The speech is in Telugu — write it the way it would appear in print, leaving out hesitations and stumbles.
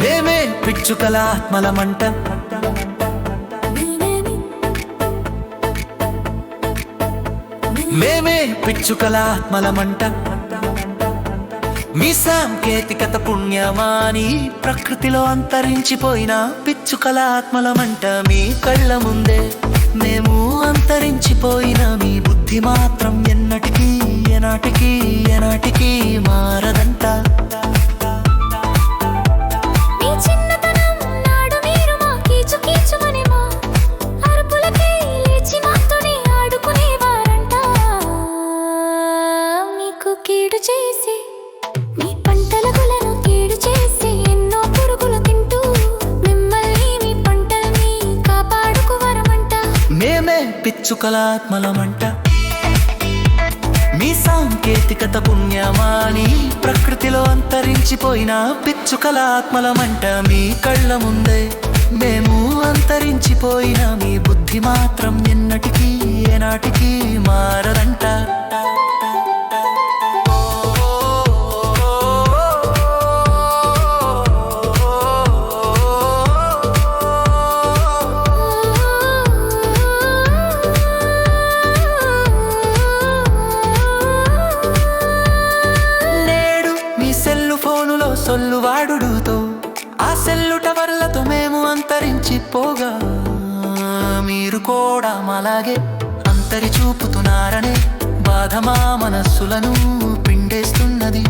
మేమే పిచ్చుకల ఆత్మలమంట మేమే పిచ్చుకల ఆత్మలమంట మీ సాంకేతికత పుణ్యమాని ప్రకృతిలో అంతరించిపోయిన పిచ్చుకల ఆత్మలమంట మీ కళ్ళ ముందే మేము అంతరించిపోయిన మీ బుద్ధి మాత్రం ఎన్నటికీ ఎనాటికి ఎనాటికి మారదంట కీడు చేసి మీ పంటల గులను కీడు చేసి ఎన్నో పురుగులు తింటూ మిమ్మల్ని మీ పంటల్ని కాపాడుకు వరమంట మేమే పిచ్చుకల ఆత్మలమంట మీ సాంకేతికత పుణ్యమాని ప్రకృతిలో అంతరించిపోయిన పిచ్చుకల ఆత్మలమంట మీ కళ్ళ ముందే మేము అంతరించిపోయిన మీ బుద్ధి మాత్రం ఎన్నటికీ ఏనాటికి మారదంట సొల్లు వాడుడుతో ఆ సెల్లు టవర్లతో మేము అంతరించిపోగా మీరు కూడా అలాగే అంతరి చూపుతున్నారనే బాధ మా మనస్సులను పిండేస్తున్నది.